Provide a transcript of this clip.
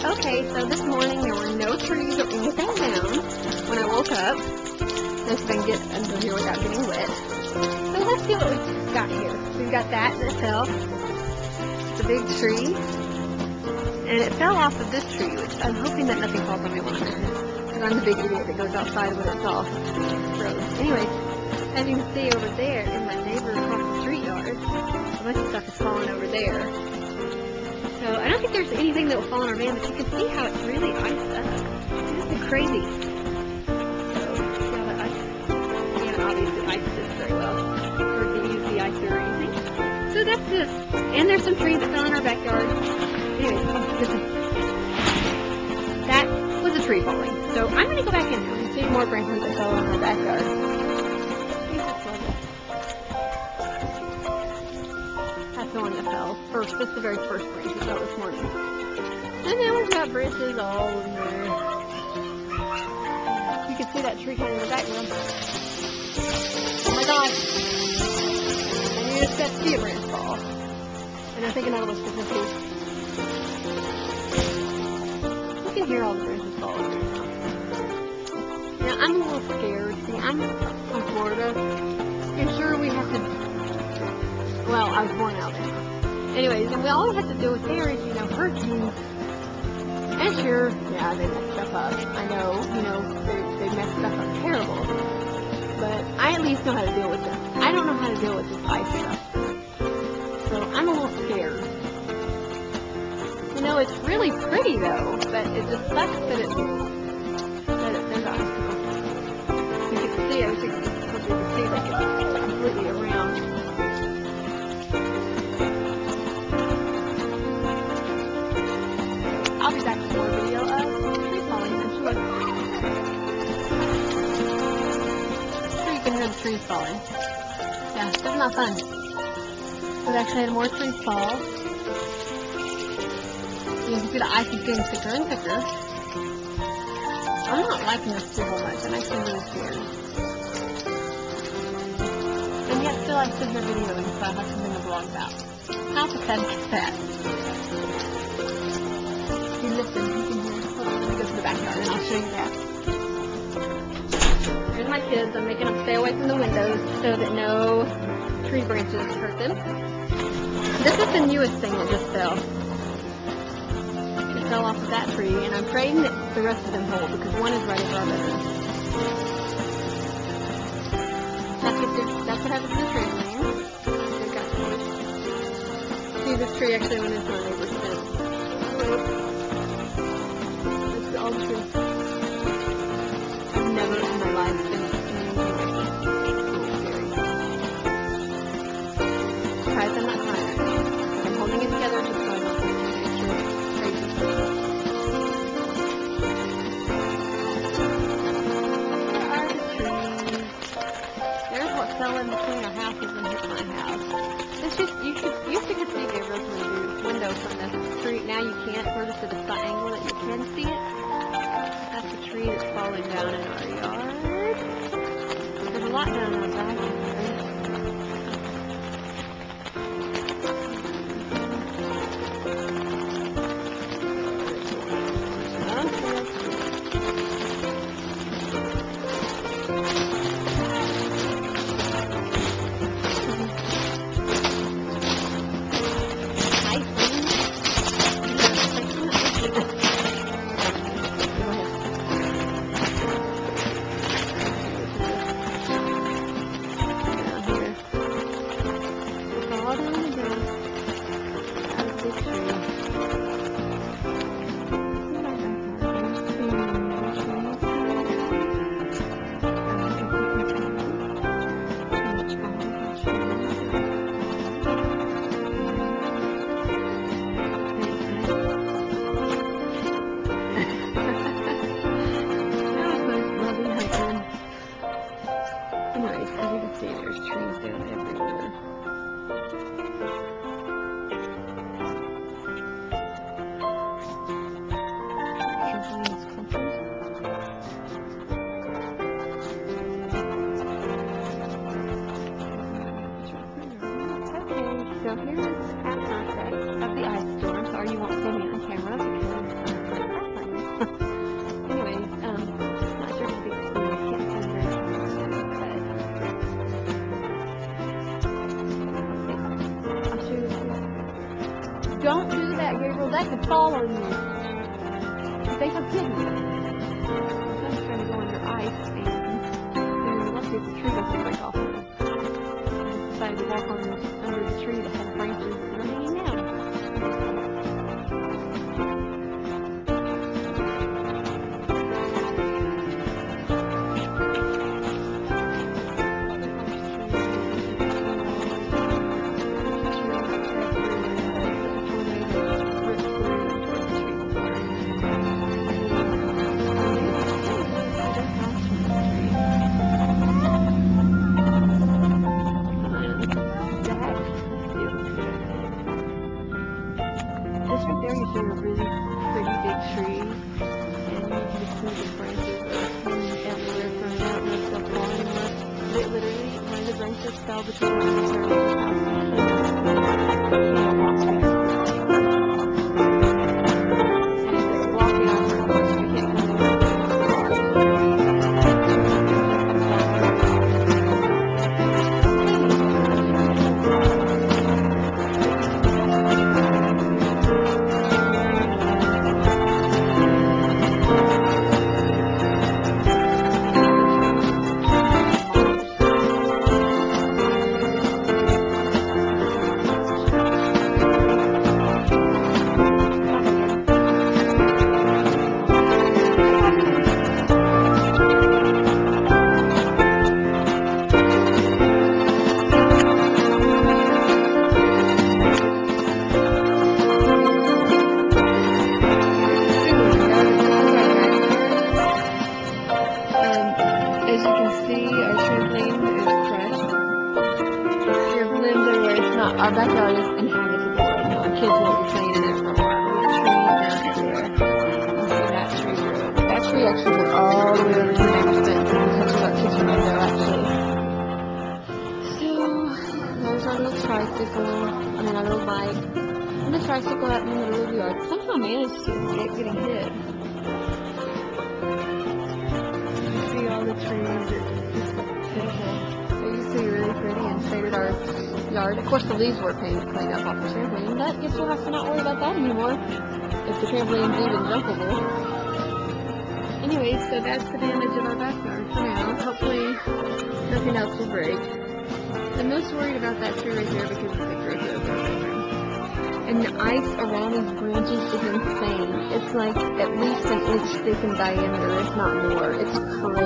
Okay, so this morning there were no trees or anything down when I woke up. Let's see if I can get under here without getting wet. So let's see what we've got here. We've got that fell. It's a big tree. And it fell off of this tree, which I'm hoping that nothing falls on me while I'm in it. Because I'm the big idiot that goes outside when it's off the road. Anyways, as you can see over there in my neighbor across the street yard, a bunch of stuff is falling over there. So I don't think there's anything that will fall on our van, but you can see how it's really iced up. It's crazy. So, see how that ice, yeah, obviously iced this very well. Or to use the icer or anything. So that's this. And there's some trees that fell in our backyard. Anyways, that was a tree falling. So I'm going to go back in and see more branches that fell in our backyard. That's the one that fell first. That's the very first branch that fell this morning. And then we've got branches all in there. You can see that tree kind of in the background. Oh my gosh! I knew to see a branch fall. And I think another one's going to see. You can hear all the branches falling. Now, I'm a little scared. See, I'm from Florida. And sure, we have to... Well, I was born out there. Anyways, and all we have to deal with there is, hurricanes. And sure, yeah, they mess stuff up. I know, they mess stuff up terrible. But I at least know how to deal with it. I don't know how to deal with this ice stuff. So I'm a little scared. It's really pretty though, but it just sucks that there's icicles. You can see, I wish you could see like it's completely around. I'll be back with more video of tree falling, I'm sure. You can hear the trees falling. Yeah, it's not fun. We've actually had more trees fall. You can see the ice is getting thicker and thicker. I'm not liking this too much. I'm actually really scared. And yet still I'm sitting here videoing, so I have something to vlog about. How pathetic is that? You listen, you can hear. Hold on, let me go to the backyard and I'll show you that. Here's my kids. I'm making them stay away from the windows so that no tree branches hurt them. This is the newest thing that just fell. It fell off of that tree, and I'm praying that the rest of them hold because one is right over our bedroom. That's what happens to the trampoline. See, this tree actually went into my neighbor's fence. It's all the trees. I've never in my life been anything like this. Guys, I'm not crying. I'm holding it together just so I don't think it's crazy. There are the trees. There's what fell in between our houses and hit my house. It's just, you should see the window from the street. Now you can't, we're just at a side angle that you can see it. That's the tree that's falling down in our yard. There's a lot down in our backyard. Don't do that, Gabriel. That could fall on you. They forbid me. I'm trying to go under ice, and let's see if the tree doesn't break off. I decided to walk under the tree that had branches that were hanging down. This right there, you see a really pretty big tree, and you can just see the branches hanging everywhere from it. I don't know if they'll fall anymore. But literally, one of the branches fell between the house and the and it's blocking off our house, so we can't come over. As you can see, our trampoline is crushed. We have limbs everywhere. It's not, our backyard is inhabitable right now. Our kids won't be playing in it for a while. We have trees down everywhere. You see that tree road. That tree actually went all the way over to the neighbor's fence and touched our kitchen window, actually. So, there's our little tricycle. I mean, our little bike. And the tricycle out in the middle of the yard. Somehow managed to escape getting hit. All the trees, it's beautiful. They used to be really pretty and shaded our yard. Of course, the leaves were cleaned up off the trampoline, but I guess we'll have to not worry about that anymore if the trampoline's even jumpable. Anyways, so that's the damage of our backyard for now. Hopefully, nothing else will break. I'm most worried about that tree right there because it's the growth of our bedroom. And the ice around these branches is insane. It's like at least an inch thick in diameter, if not more. It's crazy.